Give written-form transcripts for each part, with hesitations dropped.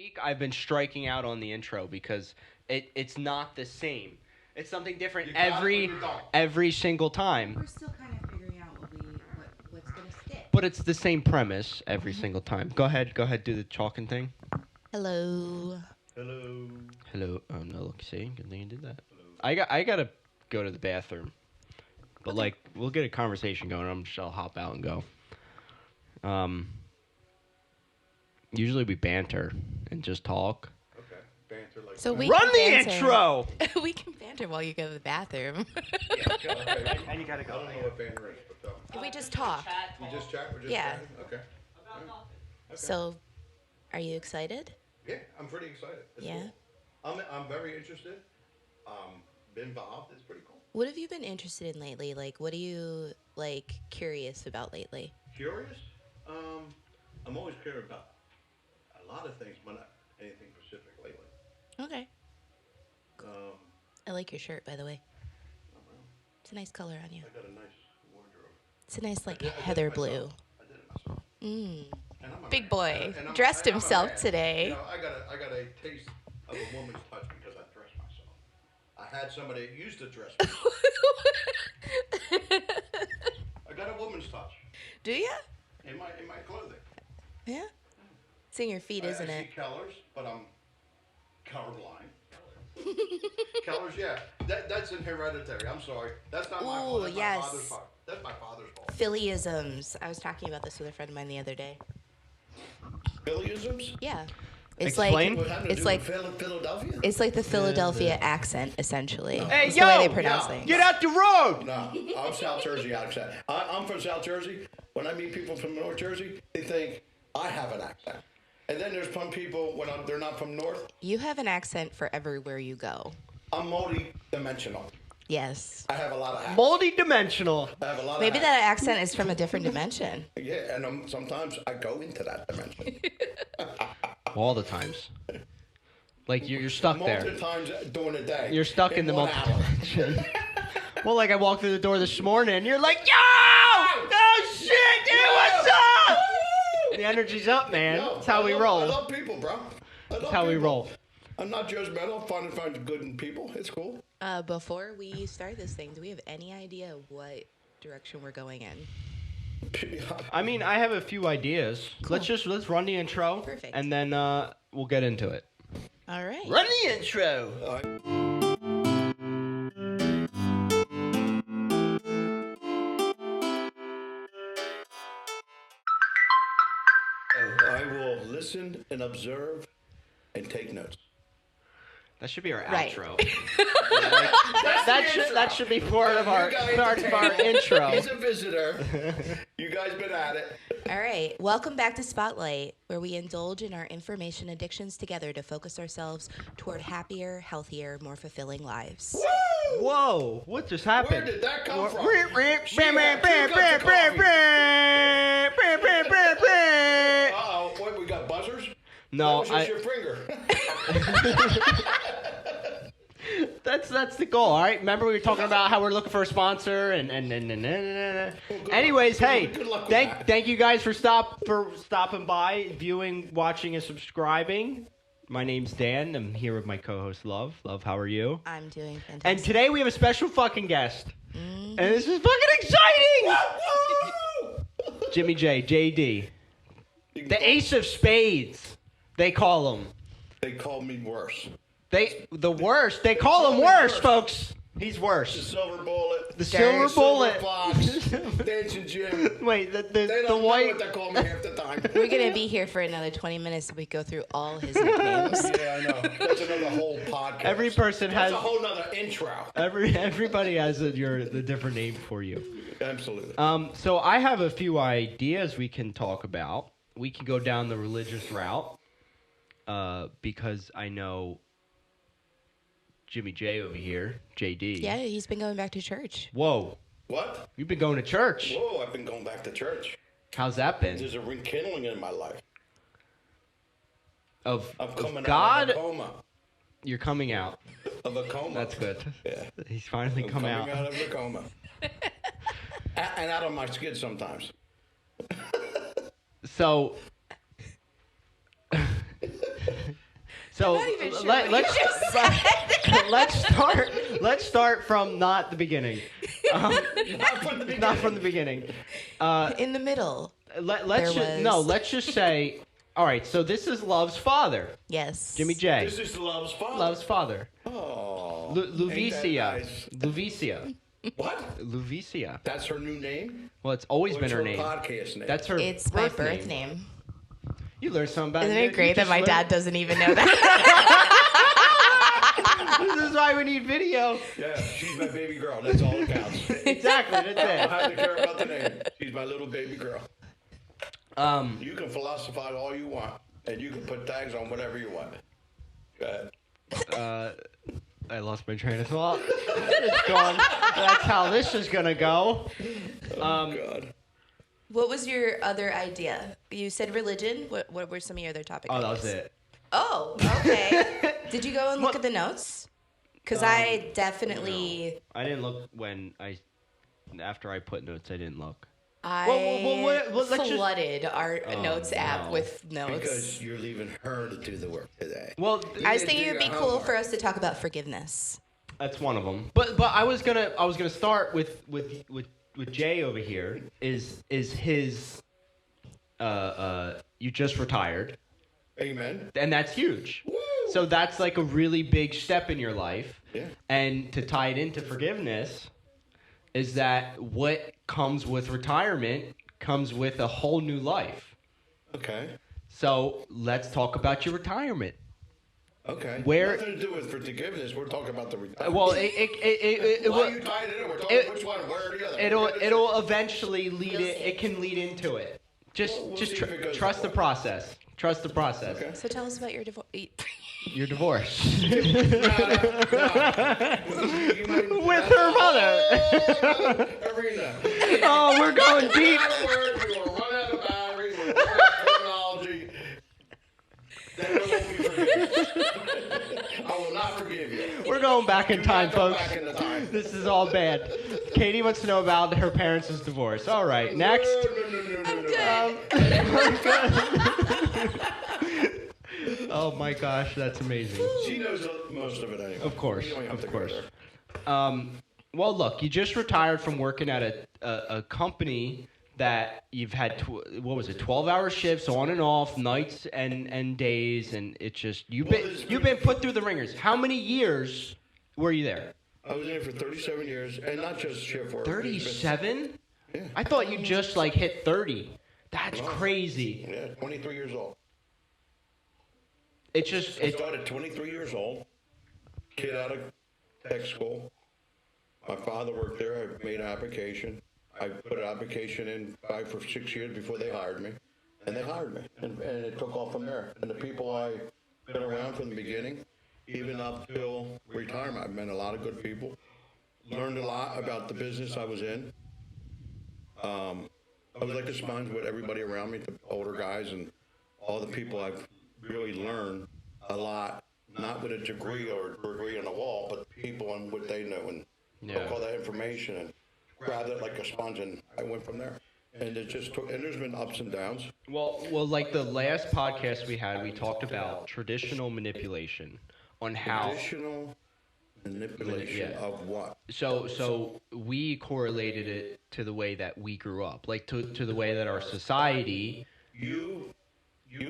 week I've been striking out on the intro because it's not the same. It's something different every single time. We're still kind of figuring out what's gonna stick. But it's the same premise every single time. Go ahead, do the chalking thing. Hello. Hello. Oh no, look, see, good thing you did that. I gotta go to the bathroom. But like we'll get a conversation going. I'll hop out and go. Usually we banter and just talk. Okay, banter like. So we Run the can banter. intro. We can banter while you go to the bathroom. Yeah, go ahead. And you gotta go. I don't know what banter is, but If we just talk. you just chat. We're just Yeah. chatting? Okay. So, are you excited? Yeah, I'm pretty excited. It's Yeah. cool. I'm very interested. Been involved. It's pretty cool. What have you been interested in lately? Like, what are you curious about lately? Curious. I'm always curious about a lot of things, but not anything specific lately. Okay. I like your shirt, by the way. Oh, well, It's a nice color on you. I got a nice wardrobe. It's a nice I did it heather myself. blue. I did it myself. And I'm a Big man. boy. And Dressed I'm a himself man. today. You know, I got a taste of a woman's touch because I dress myself. I had somebody that used to dress me. I got a woman's touch Do you? in my clothing. Yeah. It's in your feet, isn't I it? see colors, but I'm colorblind. Colors, yeah. That's in hereditary. I'm sorry. That's not my fault. Ooh, That's yes. my father's fault. That's my father's fault. Phillyisms. I was talking about this with a friend of mine the other day. Phillyisms? Yeah. It's Explain. What having to it's do like with Philadelphia? it's like the Philadelphia accent, essentially. Hey, It's the way yo! they pronounce No. things. Get out the road. No, I'm South Jersey accent. I'm from South Jersey. When I meet people from North Jersey, they think I have an accent. And then there's some people when they're not from North. You have an accent for everywhere you go. I'm multi-dimensional. Yes. I have a lot of accents. Multi-dimensional. I have a lot Maybe of that accent is from a different dimension. Yeah, and sometimes I go into that dimension. All the times. Like you're stuck there. Multiple times during the day. You're stuck in the 1 multi hour. dimension. Well, like I walked through the door this morning, and you're like, yo! Oh shit, dude, what's up? The energy's up, man. No, That's how we I roll. love people, bro. That's how we roll. I'm not judgmental. I find the good in people. It's cool. Before we start this thing, do we have any idea what direction we're going in? I mean, I have a few ideas. Let's run the intro, Perfect. and then we'll get into it. All right. Run the intro. I will listen and observe and take notes. That should be our Right. outro. That should be part of our intro. He's a visitor. You guys been at it. All right. Welcome back to Spotlight, where we indulge in our information addictions together to focus ourselves toward happier, healthier, more fulfilling lives. Whoa! What just happened? Where did that come from? Uh-oh, what, we got buzzers? No, That was just your finger. That's the goal. All right. Remember we were talking about how we're looking for a sponsor and. Anyways, hey, Good luck with that. thank you guys for stopping by, viewing, watching, and subscribing. My name's Dan. I'm here with my co-host Love. Love, how are you? I'm doing fantastic. And today we have a special fucking guest, and this is fucking exciting. Jimmy J, JD, the Ace of Spades. They call him. They called me worse. The worst. They call him worse, folks. He's The worse. silver bullet. The silver bullet. Fox. Dancing Jim. Wait, They the don't know white. what they call me half the time. We're going to be here for another 20 minutes if we go through all his nicknames. Yeah, I know. That's another whole podcast. Every person That's has. a whole nother intro. Everybody has the different name for you. Absolutely. So I have a few ideas we can talk about. We can go down the religious route, because I know Jimmy J over here, JD. Yeah, he's been going back to church. Whoa, What? you've been going to church. Whoa, I've been going back to church. How's that been? There's a rekindling in my life. I'm Coming God, out of a coma. you're coming out. Of a coma. That's good. Yeah. He's finally I'm come coming out. out of a coma. And out of my skin sometimes. So So not even sure let, what let's you just said. let's start from not the beginning. Not from the beginning. Not from the beginning. In the middle. Let's There no. was- Let's just say. All right. So this is Love's father, Yes. Jimmy J. This is Love's father. Love's father. Oh. Luvicia. Ain't that nice? Luvicia. What? Luvicia. That's her new name? Well, it's always What's been her her name. podcast name? That's her. It's my birth name. You learned something about Isn't you it great that just my learned- dad doesn't even know that? This is why we need video. Yeah, she's my baby girl. That's all that counts. Exactly. I don't That's have to care about the name. She's my little baby girl. it. You can philosophize all you want, and you can put tags on whatever you want. Go ahead. I lost my train of thought. It's gone. That's how this is gonna go. God. What was your other idea? You said religion. What were some of your other topic Oh, that ideas? was it. Oh, okay. Did you go and look at the notes? Because I definitely... I didn't look after I put notes. I didn't look. I let's just- flooded our notes app no. with notes. Because you're leaving her to do the work today. Well, I was You thinking do it would be your cool homework. for us to talk about forgiveness. that's one of them. But I was gonna start with Jay over here. Is his you just retired, Amen. and that's huge. Woo! So that's like a really big step in your life. Yeah. And to tie it into forgiveness is that what comes with retirement comes with a whole new life. Okay. So let's talk about your retirement. Okay. Where- Nothing to do with forgiveness. We're talking about the retirement. Well, Why are you tying it in? We're talking which one, where or the other. it'll eventually lead You'll it. see. It can lead into it. Just We'll just see if it goes trust the that way. process. Trust the process. Okay. So tell us about your divorce. You're divorced With with her mother. Arena. Oh, we're going deep. We're going to run out of battery. We're going to run out of terminology. Then there won't be forgiveness. I will not forgive you. We're going back in time, Go folks. back in the time. This is all bad. Katie wants to know about her parents' divorce. All right, next. No. Oh my gosh, that's amazing. She knows most of it anyway. Of course, You don't have of to go course. there. Well, look, you just retired from working at a company that you've had 12-hour shifts on and off, nights and days, and it's just you've been put through the ringers. How many years were you there? I was in it for 37 years, and not just shift work. 37? Yeah. I thought you just like hit 30. That's crazy. Yeah, 23 years old. It's just I started 23 years old, kid out of tech school. My father worked there. I made an application. I put an application in 5 or 6 years before they hired me, and they hired me, and it took off from there. And the people I've been around from the beginning, even up till retirement, I've met a lot of good people. Learned a lot about the business I was in. I was like a sponge with everybody around me, the older guys and all the people I've really learned a lot, not with a degree or a degree on the wall, but people and what they know and took all that information and grabbed it like a sponge, and I went from there. And it just took, and there's been ups and downs. well, like the last podcast we had, we talked about traditional manipulation on how. Additional manipulation Yeah. of what? So we correlated it to the way that we grew up, like to the way that our society. You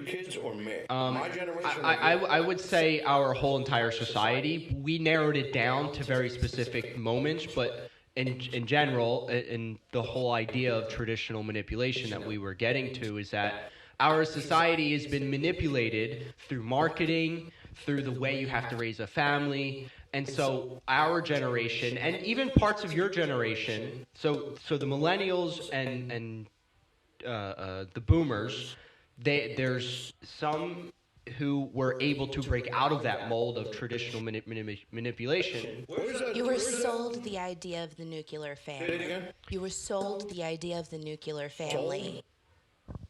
kids or me? My generation? or I would say our whole entire society. We narrowed it down to very specific moments, but in general, in the whole idea of traditional manipulation that we were getting to is that our society has been manipulated through marketing, through the way you have to raise a family. And so our generation, and even parts of your generation, so the millennials and the boomers, there's some who were able to break out of that mold of traditional manipulation. Where's that? You were where's that- sold the idea of the nuclear Say it family. again? You were sold the idea of the nuclear family.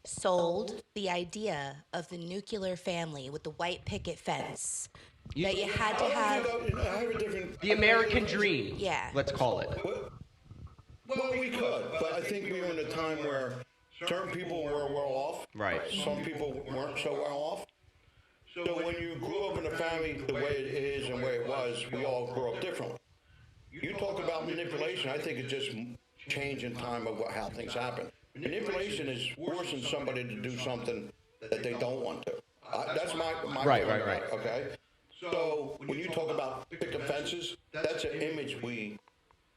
Sold the idea of the nuclear family with the white picket fence. That you had to have. I have a different. The American dream, Yeah. let's call it. Well, we could, but I think we were in a time where certain people were well off. Right. Some people weren't so well off. So when you grew up in a family the way it is and the way it was, we all grew up differently. You talk about manipulation, I think it's just change in time of how things happen. Manipulation is forcing somebody to do something that they don't want to. That's my Right. Okay? So when you talk about picket fences, that's an image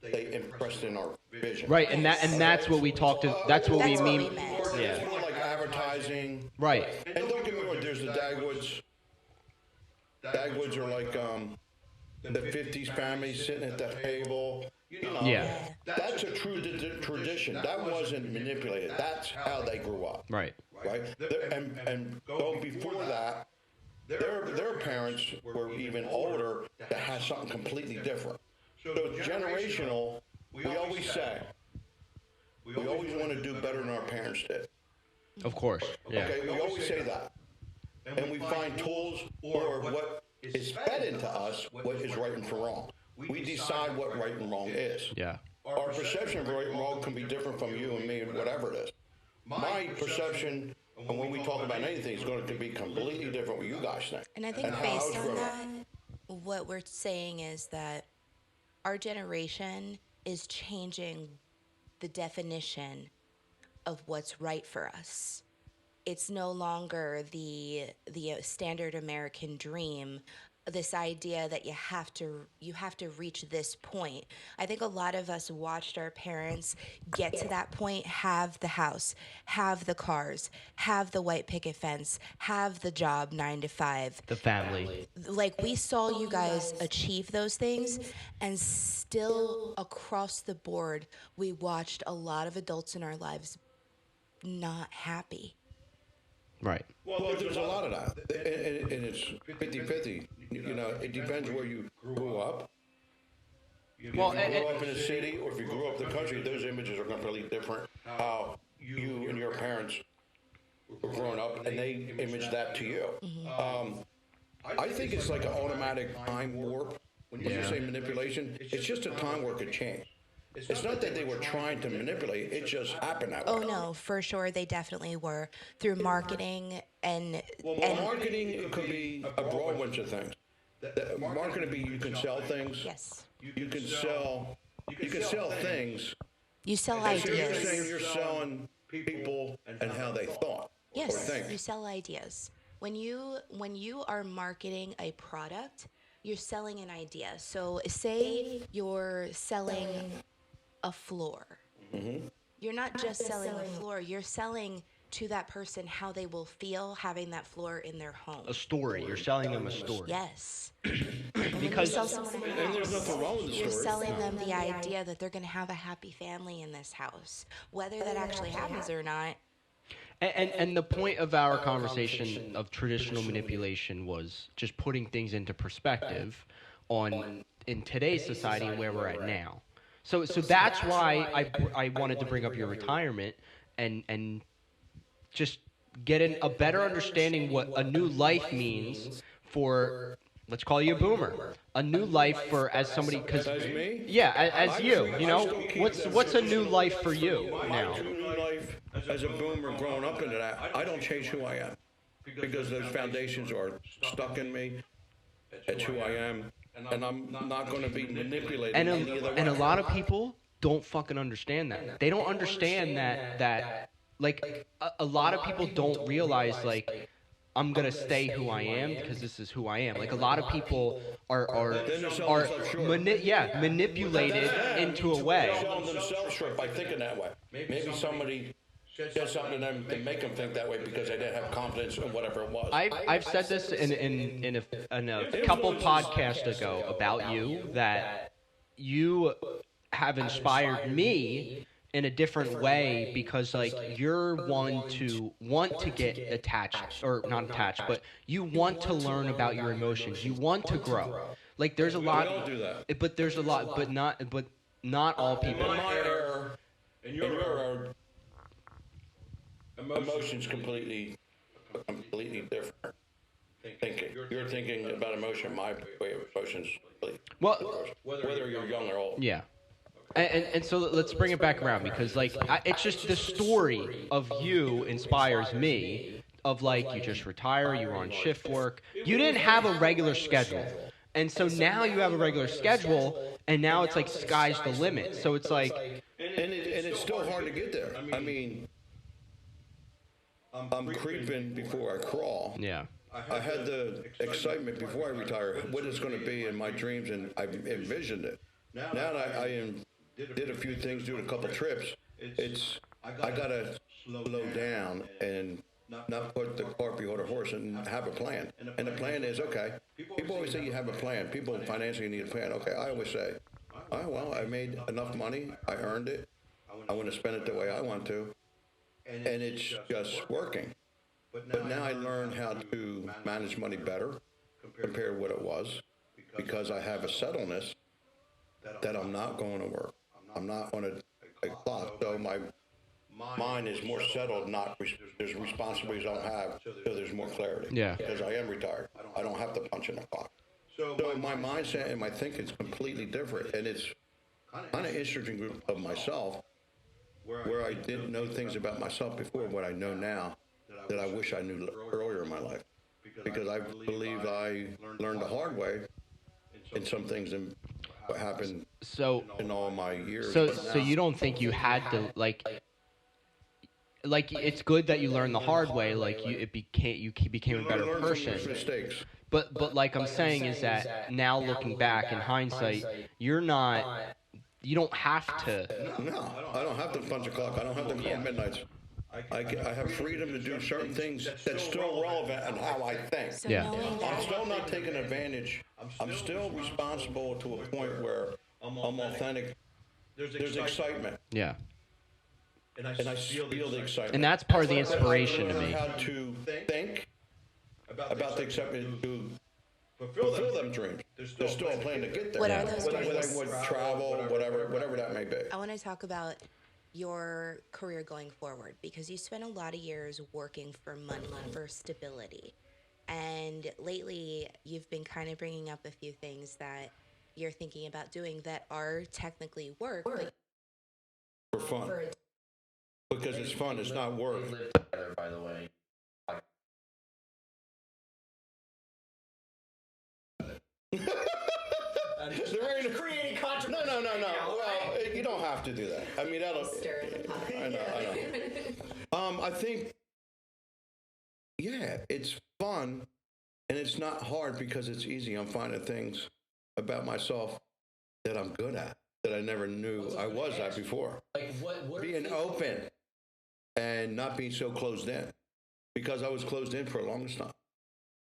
they impressed in our vision. Right, and that's what we talked to. That's what That's we what mean. we meant. Or Yeah. it's more like advertising. Right. And don't get me wrong, there's the Dagwoods. Dagwoods are like the 50s families sitting at the table. You know, Yeah. That's a true tradition. That wasn't manipulated. That's how they grew up. Right. Right? And going before that, their parents were even older that had something completely different. So it's generational. We always say, we always want to do better than our parents did. Of course. Yeah. Okay, we always say that. And we find tools or what is fed into us what is right and wrong. We decide what right and wrong is. Yeah. Our perception of right and wrong can be different from you and me and whatever it is. My perception, and when we talk about anything, is going to be completely different what you guys think. And I think how based was on grown up. that, what we're saying is that our generation is changing the definition of what's right for us. It's no longer the standard American dream, this idea that you have to reach this point. I think a lot of us watched our parents get to that point, have the house, have the cars, have the white picket fence, have the job 9 to 5. The family. Like, we saw you guys achieve those things, and still across the board, we watched a lot of adults in our lives not happy. Right. Well, there's a lot of that. And it's 50-50. You know, it depends where you grew up. Well, If you grew up in a city or if you grew up in the country, those images are completely different. How you and your parents were growing up, and they imaged that to you. I think it's like an automatic time warp. When you say manipulation, it's just a time warp could change. It's not that they were trying to manipulate, it just happened that way. Oh no, for sure they definitely were, through marketing and Marketing could be a broad bunch of things. Marketing could be you can sell things. yes, You can sell things. you sell So you're saying ideas. you're selling people and how they thought or Yes, think. you sell ideas. When you are marketing a product, you're selling an idea. So say you're selling a floor. You're not just selling a floor, you're selling to that person how they will feel having that floor in their home. A story. You're selling them a story. Yes. Because Sell someone a And there's house. nothing wrong with the You're story. selling them the idea that they're going to have a happy family in this house. Whether that actually happens or not, And the point of our conversation of traditional manipulation was just putting things into perspective on in today's society and where we're at now. So that's why I wanted to bring up your retirement and just get a better understanding what a new life means for, let's call you a boomer, a new life for as somebody, because As me? yeah, as you, you know, still keep what's a new life for you My now? true life as a boomer growing up into that, I don't change who I am because those foundations are stuck in me. It's who I am, and I'm not going to be manipulated And any other way. a lot of people don't fucking understand that. They don't understand that like a lot of people don't realize like I'm gonna stay who I am because this is who I am. Like a lot of people are Then they're selling themselves short. manipulated into a way. Selling themselves short by thinking that way. Maybe somebody said something to them to make them think that way because they didn't have confidence in whatever it was. I've said this in a couple podcasts ago about you, that you have inspired me in a different way, because like you're one to want to get attached, or not attached, but you want to learn about your emotions. You want to grow. Like there's a lot, don't do that. but there's a lot, but not all people. In my era, in your era, emotions completely different. Thinking. You're thinking about emotion. My way of emotions. Well, Whether you're young or old. yeah. And so let's bring it back around, because like it's just the story of you inspires me of like you just retire, you were on shift work. You didn't have a regular schedule. And so now you have a regular schedule, and now it's like sky's the limit. So it's like, And it's still hard to get there. I mean, I'm creeping before I crawl. yeah. I had the excitement before I retired, what it's going to be in my dreams, and I envisioned it. Now that I did a few things, doing a couple trips, I got to slow down and not put the cart before the horse and have a plan. And the plan is, okay, people always say you have a plan. People financially need a plan. Okay, I always say, oh, well, I made enough money. I earned it. I want to spend it the way I want to. And it's just working. But now I learned how to manage money better compared to what it was, because I have a settledness that I'm not going to work. I'm not on a clock. So my mind is more settled. There's responsibilities I don't have, so there's more clarity. Yeah. Because I am retired. I don't have to punch in a clock. So my mindset and my thinking is completely different, and it's kind of interesting group of myself, where I didn't know things about myself before, what I know now, that I wish I knew earlier in my life, because I believe I learned the hard way in some things and what happened in all my years. So you don't think you had to like it's good that you learned the hard way, like you became a better person. Mistakes. But like I'm saying is that now looking back in hindsight, you don't have to. No, I don't have to punch a clock. I don't have to call midnights. I have freedom to do certain things that's still relevant in how I think. So Yeah. knowing I'm that, still not taking advantage. I'm still responsible to a point where I'm authentic. There's excitement. Yeah. And I feel the excitement. And that's part of the inspiration to I me. learned how to think about the excitement to fulfill them dreams. There's still a plan to get there. What are those Whether dreams? I would travel, whatever that may be. I want to talk about your career going forward, because you spent a lot of years working for money, for stability. And lately, you've been kind of bringing up a few things that you're thinking about doing that are technically work. But For fun. Because it's fun, it's not work. We live together, by the way. There ain't creating controversy. No. Well, you don't have to do that. I mean, that'll. I know. I think, yeah, it's fun, and it's not hard because it's easy. I'm finding things about myself that I'm good at that I never knew I was at before. Like what Being open and not being so closed in, because I was closed in for a longest time,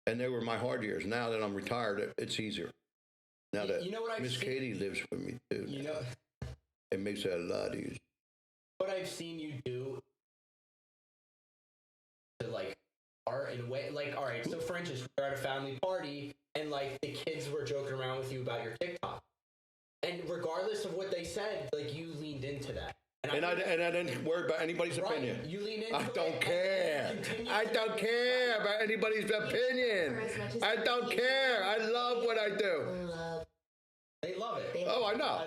and they were my hard years. Now that I'm retired, it's easier. Now that You know what I've Miss seen- Katie lives with me too, You know it makes it a lot easier. what I've seen you do to like art in a way, like, all right, so for instance, we're at a family party and like the kids were joking around with you about your TikTok. And regardless of what they said, like you leaned into that. And I didn't worry about anybody's Right, opinion. you lean into I it don't and care. continue I to- don't care about anybody's opinion. I don't care. I love what I do. They love it. Oh, I know.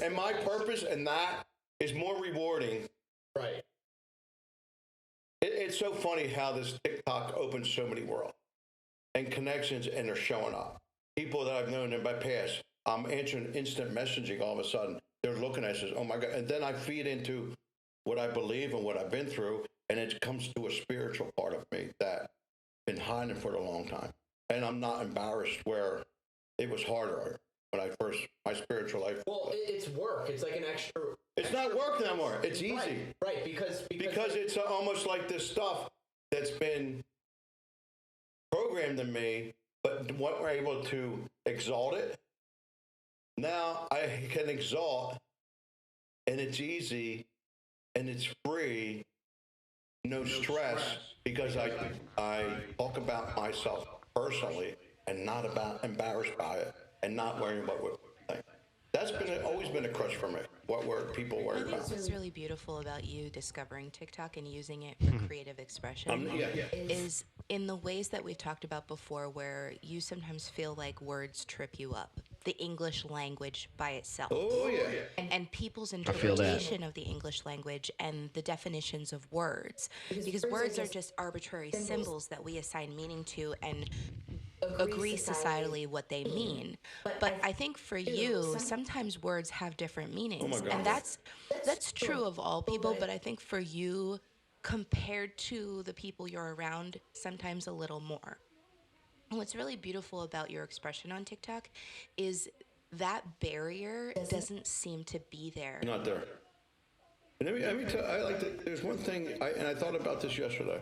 And my purpose in that is more rewarding. Right. It's so funny how this TikTok opens so many worlds and connections, and they're showing up. People that I've known in my past, I'm answering instant messaging all of a sudden. They're looking at us, oh my God. And then I feed into what I believe and what I've been through, and it comes to a spiritual part of me that I've been hiding for a long time. And I'm not embarrassed where it was harder when my spiritual life. Well, it's work. It's like an extra. It's not work anymore. It's easy. Right. Because It's almost like this stuff that's been programmed in me, but what we're able to exalt it. Now I can exalt, and it's easy, and it's free, no stress, because I talk about myself personally and not about embarrassed by it and not worrying about what people think. That's always been a crush for me. What were people worried about? That's what's really beautiful about you discovering TikTok and using it for creative expression. Yeah. Is in the ways that we've talked about before, where you sometimes feel like words trip you up. the English language by itself. Oh yeah. And people's feel that. interpretation of the English language and the definitions of words. Because words are just arbitrary symbols that we assign meaning to and agree societally what they mean. But I think for you, sometimes words have different meanings. Oh my God. And that's true of all people, but I think for you, compared to the people you're around, sometimes a little more. And what's really beautiful about your expression on TikTok is that barrier doesn't seem to be there. Not there. And let me tell. I like to, there's one thing, and I thought about this yesterday.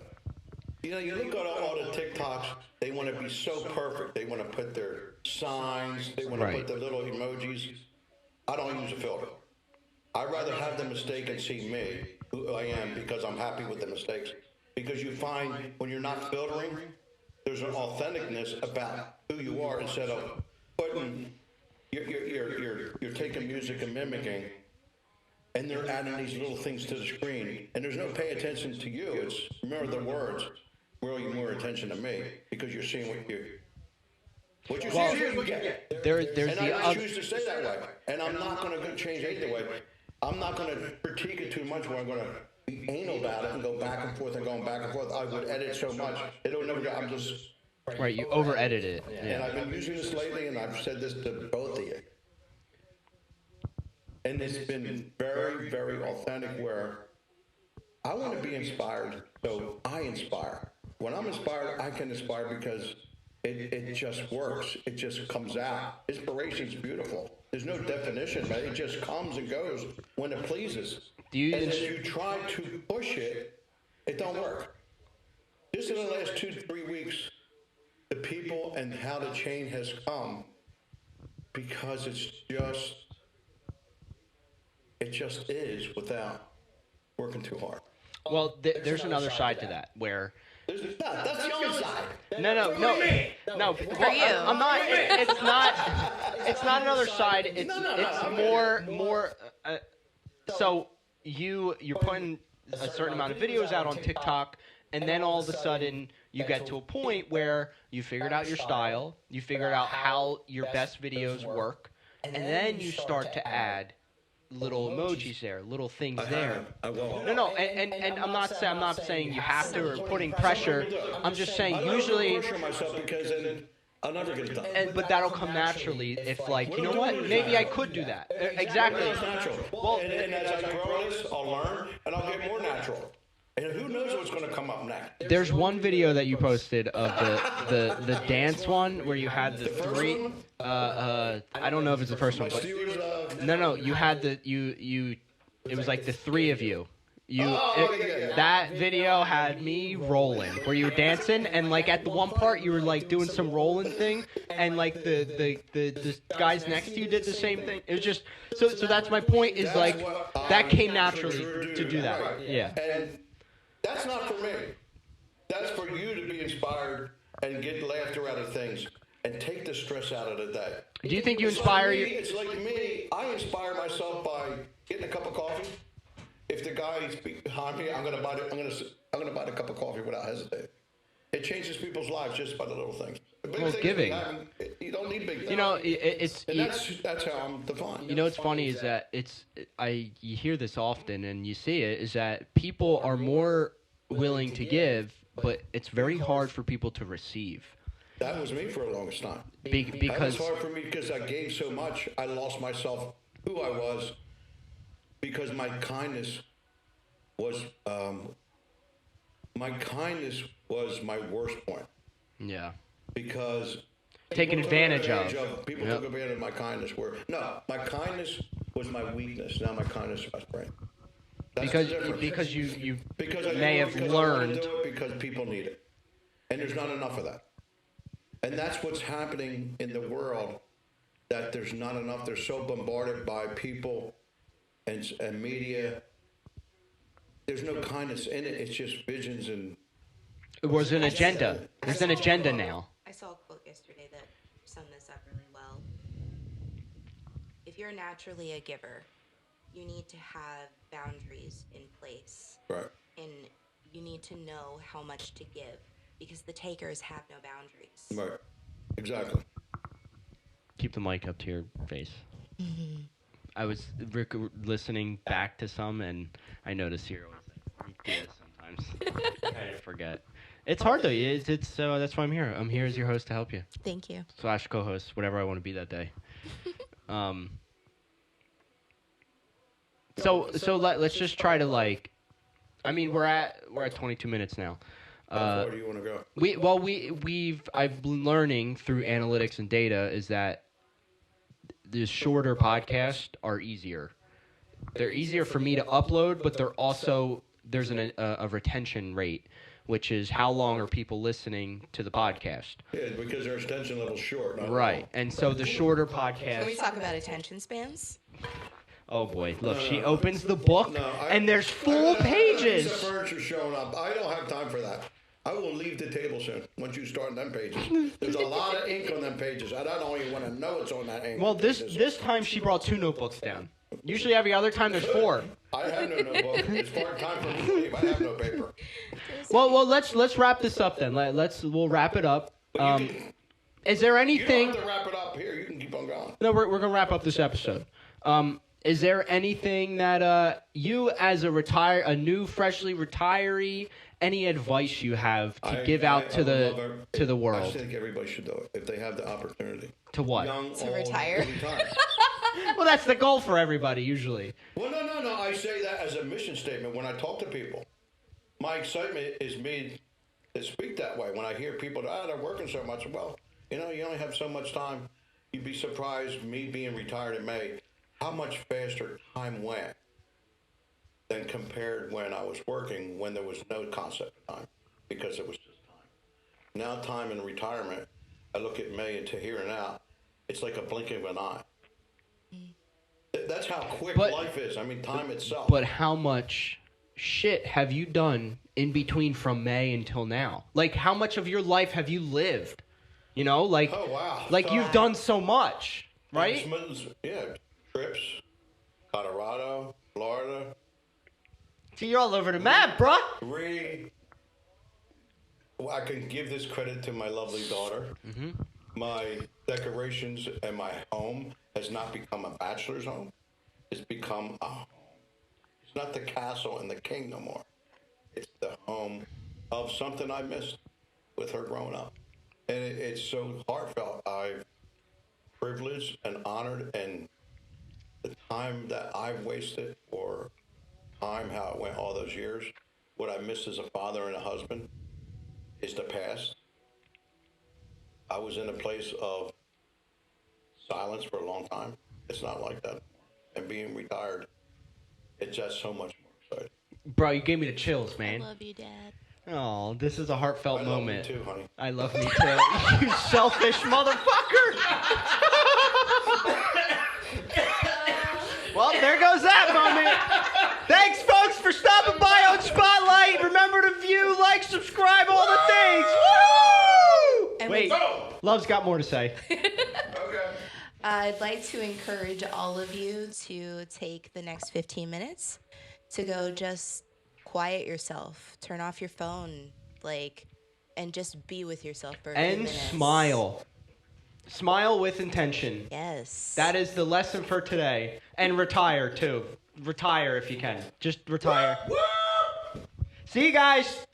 You know, you look at all the TikToks. They want to be so perfect. They want to put their signs. They want to Right. put their little emojis. I don't use a filter. I'd rather have the mistake and see me, who I am, because I'm happy with the mistakes. Because you find when you're not filtering, there's an authenticness about who you are instead of putting. You're taking music and mimicking, and they're adding these little things to the screen, and there's no pay attention to you. It's remember the words, really more attention to me because you're seeing what you see is what you get. There's And the I other. choose to say that way, and I'm not going to change either way. I'm not going to critique it too much where I'm going to be anal about it and go back and forth and going back and forth. I would edit so much it'll never go. I'm just. Right, you over edit it. And Yeah. I've been using this lately, and I've said this to both of you. And it's been very, very authentic where I want to be inspired, so I inspire. When I'm inspired, I can inspire because it just works. It just comes out. Inspiration's beautiful. There's no definition, but it just comes and goes when it pleases. Do you And even- if you try to push it, it don't work. Just in the last 2-3 weeks, the people and how the change has come because it just is without working too hard. Well, there's another side to that where. That's the only side. No. For you. I'm not. It's not. It's not another side. It's more. So you're putting a certain amount of videos out on TikTok, and then all of a sudden you get to a point where you figured out your style, you figured out how your best videos work, and then you start to add little emojis there, little things there. I will. No, and I'm not saying you have to or putting pressure. I'm just saying usually, pressure myself because then I'll never get it done. but that'll come naturally if like you know what, maybe I could do that. Exactly. It's natural. Well, and as I grow this, I'll learn and I'll get more natural. And who knows what's going to come up next? there's one video that you posted of the dance one where you had the three. I don't know if it's the first one, but Steelers, no, you had the you. It was like the three of you. yeah. That video had me rolling where you were dancing and like at the one part you were like doing some rolling thing and like the guys next to you did the same thing. It was just so that's my point is like that came naturally to do that. Right. Yeah. And that's not for me. That's for you to be inspired and get laughter out of things and take the stress out of the day. Do you think you inspire you? you? It's like me. I inspire myself by getting a cup of coffee. If the guy is behind me, I'm gonna buy the cup of coffee without hesitating. It changes people's lives just by the little things. The big Well, things giving. You don't need big things. You know, it's and that's how I'm defined. you know what's funny is that you hear this often and you see it is that people are more willing to give, but it's very hard for people to receive. That was me for the longest time. Because That was hard for me because I gave so much. I lost myself, who I was, because my kindness was my worst point. yeah, Because taken people took advantage of. people Yep. took advantage of my kindness. My kindness was my weakness. Now my kindness is my strength. That's the difference. because you Because I may do it have because I wanna learned. do it because people need it, and there's not enough of that. And that's what's happening in the world. That there's not enough. They're so bombarded by people and media. There's no kindness in it. It's just visions and. It was an agenda. There's an agenda now. I saw a quote yesterday that summed this up really well. If you're naturally a giver, you need to have boundaries in place. Right. And you need to know how much to give because the takers have no boundaries. Right. Exactly. keep the mic up to your face. I was listening back to some, and I noticed here was like, yeah, sometimes I forget. It's hard though. It's that's why I'm here. I'm here as your host to help you. Thank you. / co-host, whatever I want to be that day. So let's just try to like. I mean, we're at 22 minutes now. How far do you want to go? I've been learning through analytics and data is that the shorter podcasts are easier. They're easier for me to upload, but there's a retention rate, which is how long are people listening to the podcast. Yeah, because their attention level's short. Not Right, long. and so the shorter Can we podcast. talk about attention spans? Oh boy, look, she opens the book, No, and there's I full got a piece pages. of furniture showing up. I don't have time for that. I will leave the table soon once you start on them pages. There's a lot of ink on them pages. I don't even want to know what's on that ink. Well, this time she brought 2 notebooks down. Usually every other time there's 4. I have no notebook. It's part time for me to leave. I have no paper. Well, let's wrap this up then. We'll wrap it up. Is there You don't anything? have to wrap it up here. You can keep on going. No, we're gonna wrap up this episode. Is there anything that you, as a new, freshly retiree, any advice you have to give out to the I world? think everybody should do it if they have the opportunity. To what? Young, To old, retire. retire. Well, that's the goal for everybody usually. Well, no. I say that as a mission statement when I talk to people. My excitement is made to speak that way. When I hear people, they're working so much. Well, you only have so much time. You'd be surprised, me being retired in May, how much faster time went than compared when I was working, when there was no concept of time, because it was just time. Now time in retirement, I look at May into here and now, it's like a blink of an eye. That's how quick But- life is. I mean, time itself. But how much shit have you done in between from May until now? Like, how much of your life have you lived? Like, Oh, wow. like you've done so much, right? Yeah, trips, Colorado, Florida, So you're all over the map, bruh. Well, I can give this credit to my lovely daughter. Mm-hmm. My decorations and my home has not become a bachelor's home. It's become a home. It's not the castle and the king no more. It's the home of something I missed with her growing up. And it's so heartfelt. I'm privileged and honored, and the time that I've wasted, or time how it went all those years, what I missed as a father and a husband, is the past. I was in a place of silence for a long time. It's not like that. And being retired, it's just so much more exciting. Bro, you gave me the chills, I man. love you, Dad. Oh, this is a heartfelt I love moment. you too, honey. I love me too. You selfish motherfucker. Well, there goes that moment. Thanks, folks, for stopping by on Spotlight. Remember to view, like, subscribe, all the things. Woo! And Wait, Love's got more to say. Okay. I'd like to encourage all of you to take the next 15 minutes to go just quiet yourself, turn off your phone, and just be with yourself for a few And minutes. smile. Smile with intention. Yes. That is the lesson for today. And retire, too. Retire if you can. Just retire. See you guys.